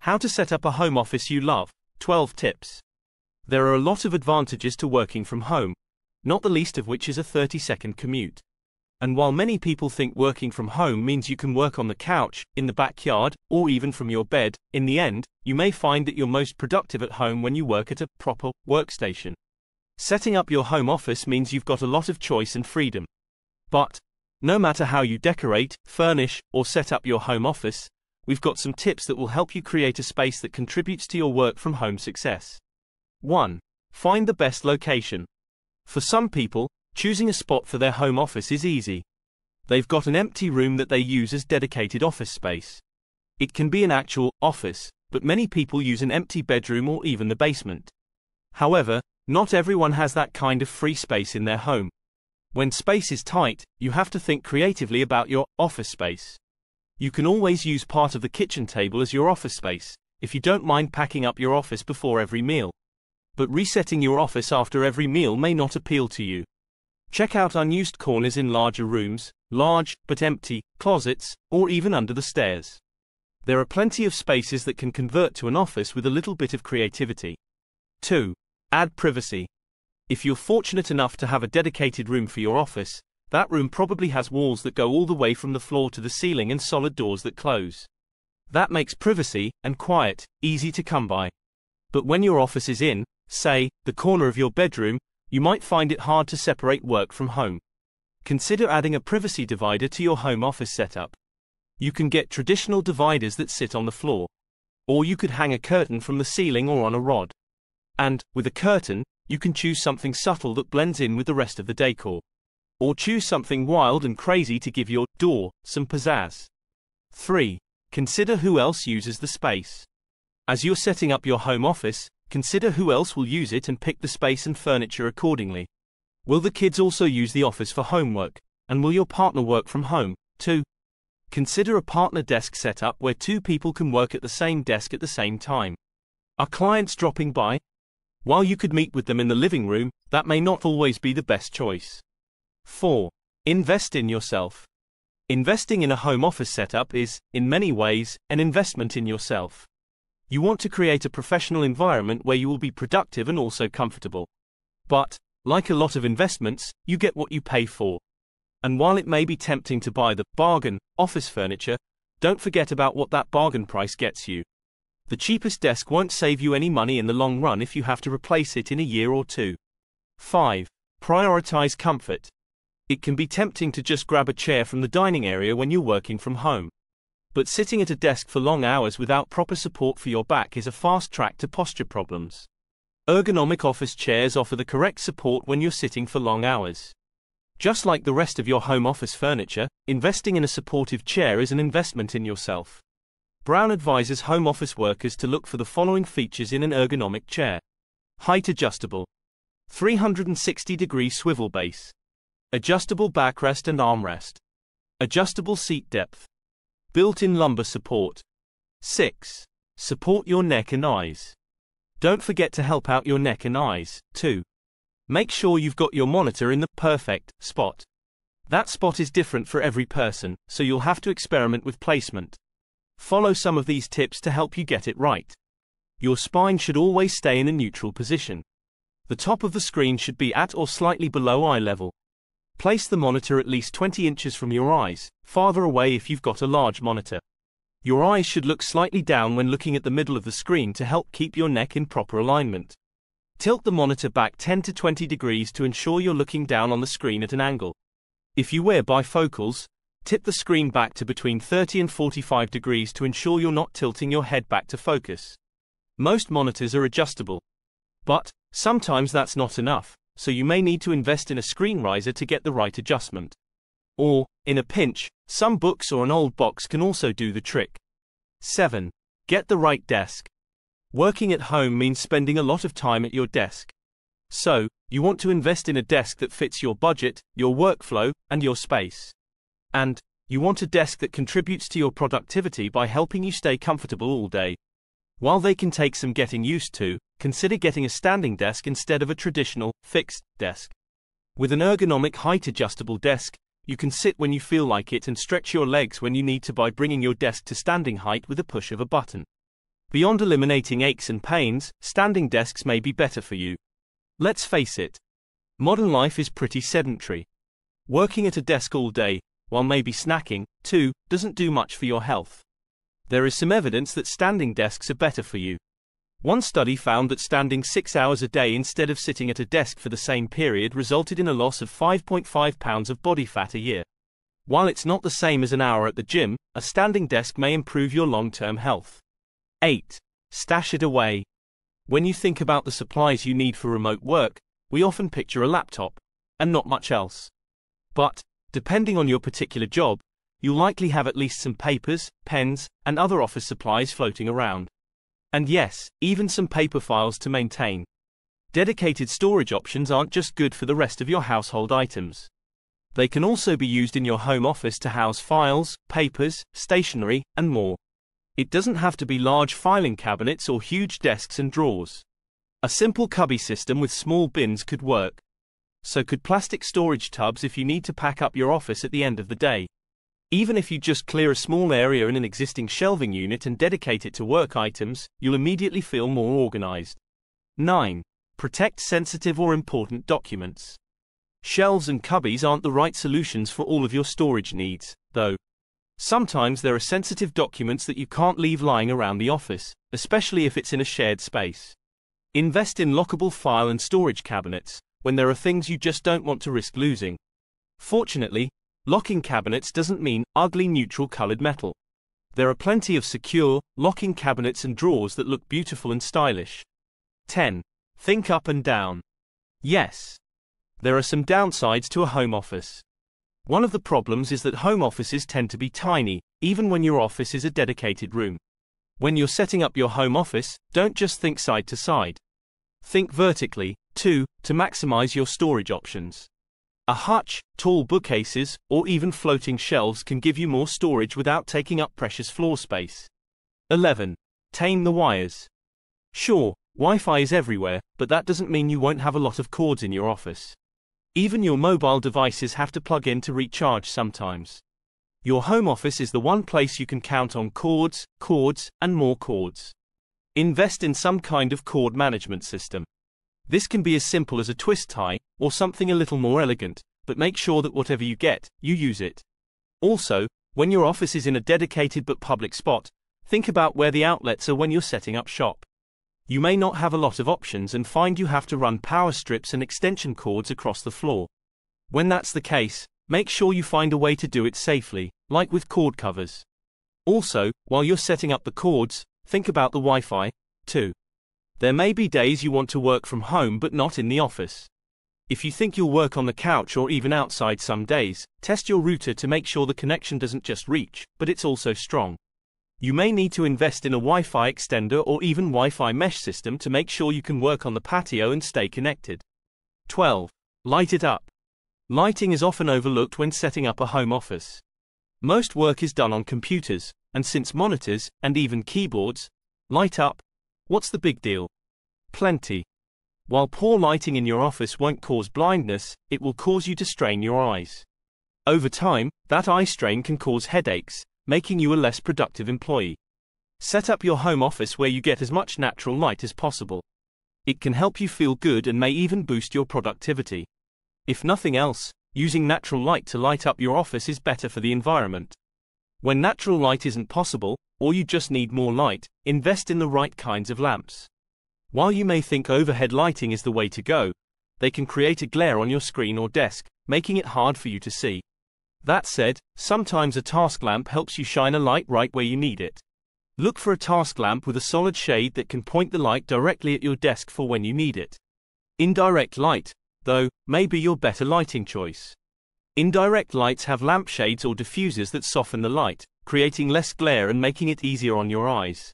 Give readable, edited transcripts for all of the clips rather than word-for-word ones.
How to set up a home office you love. 12 tips. There are a lot of advantages to working from home, not the least of which is a 30-second commute. And while many people think working from home means you can work on the couch, in the backyard, or even from your bed, in the end, you may find that you're most productive at home when you work at a proper workstation. Setting up your home office means you've got a lot of choice and freedom. But no matter how you decorate, furnish, or set up your home office, we've got some tips that will help you create a space that contributes to your work from home success. 1. Find the best location. For some people, choosing a spot for their home office is easy. They've got an empty room that they use as dedicated office space. It can be an actual office, but many people use an empty bedroom or even the basement. However, not everyone has that kind of free space in their home. When space is tight, you have to think creatively about your office space. You can always use part of the kitchen table as your office space, if you don't mind packing up your office before every meal. But resetting your office after every meal may not appeal to you. Check out unused corners in larger rooms, large but empty closets, or even under the stairs. There are plenty of spaces that can convert to an office with a little bit of creativity. 2. Add privacy. If you're fortunate enough to have a dedicated room for your office, that room probably has walls that go all the way from the floor to the ceiling and solid doors that close. That makes privacy and quiet easy to come by. But when your office is in, say, the corner of your bedroom, you might find it hard to separate work from home. Consider adding a privacy divider to your home office setup. You can get traditional dividers that sit on the floor. Or you could hang a curtain from the ceiling or on a rod. And, with a curtain, you can choose something subtle that blends in with the rest of the decor. Or choose something wild and crazy to give your door some pizzazz. 3. Consider who else uses the space. As you're setting up your home office, consider who else will use it and pick the space and furniture accordingly. Will the kids also use the office for homework? And will your partner work from home, too? Consider a partner desk setup where two people can work at the same desk at the same time. Are clients dropping by? While you could meet with them in the living room, that may not always be the best choice. 4. Invest in yourself. Investing in a home office setup is, in many ways, an investment in yourself. You want to create a professional environment where you will be productive and also comfortable. But, like a lot of investments, you get what you pay for. And while it may be tempting to buy the bargain office furniture, don't forget about what that bargain price gets you. The cheapest desk won't save you any money in the long run if you have to replace it in a year or two. 5. Prioritize comfort. It can be tempting to just grab a chair from the dining area when you're working from home. But sitting at a desk for long hours without proper support for your back is a fast track to posture problems. Ergonomic office chairs offer the correct support when you're sitting for long hours. Just like the rest of your home office furniture, investing in a supportive chair is an investment in yourself. Brown advises home office workers to look for the following features in an ergonomic chair. Height adjustable. 360-degree swivel base. Adjustable backrest and armrest. Adjustable seat depth. Built-in lumbar support. 6. Support your neck and eyes. Don't forget to help out your neck and eyes, too. Make sure you've got your monitor in the perfect spot. That spot is different for every person, so you'll have to experiment with placement. Follow some of these tips to help you get it right. Your spine should always stay in a neutral position. The top of the screen should be at or slightly below eye level. Place the monitor at least 20 inches from your eyes, farther away if you've got a large monitor. Your eyes should look slightly down when looking at the middle of the screen to help keep your neck in proper alignment. Tilt the monitor back 10 to 20 degrees to ensure you're looking down on the screen at an angle. If you wear bifocals, tip the screen back to between 30 and 45 degrees to ensure you're not tilting your head back to focus. Most monitors are adjustable. But, sometimes that's not enough, so you may need to invest in a screen riser to get the right adjustment. Or, in a pinch, some books or an old box can also do the trick. 7. Get the right desk. Working at home means spending a lot of time at your desk. So, you want to invest in a desk that fits your budget, your workflow, and your space. And, you want a desk that contributes to your productivity by helping you stay comfortable all day. While they can take some getting used to, consider getting a standing desk instead of a traditional, fixed desk. With an ergonomic height-adjustable desk, you can sit when you feel like it and stretch your legs when you need to by bringing your desk to standing height with a push of a button. Beyond eliminating aches and pains, standing desks may be better for you. Let's face it. Modern life is pretty sedentary. Working at a desk all day, while maybe snacking, too, doesn't do much for your health. There is some evidence that standing desks are better for you. One study found that standing 6 hours a day instead of sitting at a desk for the same period resulted in a loss of 5.5 pounds of body fat a year. While it's not the same as an hour at the gym, a standing desk may improve your long-term health. 8. Stash it away. When you think about the supplies you need for remote work, we often picture a laptop, and not much else. But, depending on your particular job, you'll likely have at least some papers, pens, and other office supplies floating around. And yes, even some paper files to maintain. Dedicated storage options aren't just good for the rest of your household items. They can also be used in your home office to house files, papers, stationery, and more. It doesn't have to be large filing cabinets or huge desks and drawers. A simple cubby system with small bins could work. So could plastic storage tubs if you need to pack up your office at the end of the day. Even if you just clear a small area in an existing shelving unit and dedicate it to work items, you'll immediately feel more organized. 9. Protect sensitive or important documents. Shelves and cubbies aren't the right solutions for all of your storage needs, though. Sometimes there are sensitive documents that you can't leave lying around the office, especially if it's in a shared space. Invest in lockable file and storage cabinets, when there are things you just don't want to risk losing. Fortunately, locking cabinets doesn't mean ugly neutral-colored metal. There are plenty of secure, locking cabinets and drawers that look beautiful and stylish. 10. Think up and down. Yes. There are some downsides to a home office. One of the problems is that home offices tend to be tiny, even when your office is a dedicated room. When you're setting up your home office, don't just think side to side. Think vertically, too, to maximize your storage options. A hutch, tall bookcases, or even floating shelves can give you more storage without taking up precious floor space. 11. Tame the wires. Sure, Wi-Fi is everywhere, but that doesn't mean you won't have a lot of cords in your office. Even your mobile devices have to plug in to recharge sometimes. Your home office is the one place you can count on cords, and more cords. Invest in some kind of cord management system. This can be as simple as a twist tie, or something a little more elegant, but make sure that whatever you get, you use it. Also, when your office is in a dedicated but public spot, think about where the outlets are when you're setting up shop. You may not have a lot of options and find you have to run power strips and extension cords across the floor. When that's the case, make sure you find a way to do it safely, like with cord covers. Also, while you're setting up the cords, think about the Wi-Fi, too. There may be days you want to work from home but not in the office. If you think you'll work on the couch or even outside some days, test your router to make sure the connection doesn't just reach, but it's also strong. You may need to invest in a Wi-Fi extender or even Wi-Fi mesh system to make sure you can work on the patio and stay connected. 12. Light it up. Lighting is often overlooked when setting up a home office. Most work is done on computers, and since monitors, and even keyboards, light up, what's the big deal? Plenty. While poor lighting in your office won't cause blindness, it will cause you to strain your eyes. Over time, that eye strain can cause headaches, making you a less productive employee. Set up your home office where you get as much natural light as possible. It can help you feel good and may even boost your productivity. If nothing else, using natural light to light up your office is better for the environment. When natural light isn't possible, or you just need more light, invest in the right kinds of lamps. While you may think overhead lighting is the way to go, they can create a glare on your screen or desk, making it hard for you to see. That said, sometimes a task lamp helps you shine a light right where you need it. Look for a task lamp with a solid shade that can point the light directly at your desk for when you need it. Indirect light, though, may be your better lighting choice. Indirect lights have lampshades or diffusers that soften the light, creating less glare and making it easier on your eyes.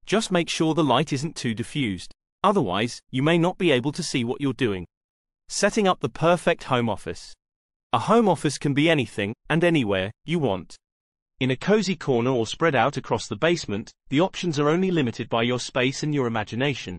Just make sure the light isn't too diffused. Otherwise, you may not be able to see what you're doing. Setting up the perfect home office. A home office can be anything, and anywhere, you want. In a cozy corner or spread out across the basement, the options are only limited by your space and your imagination.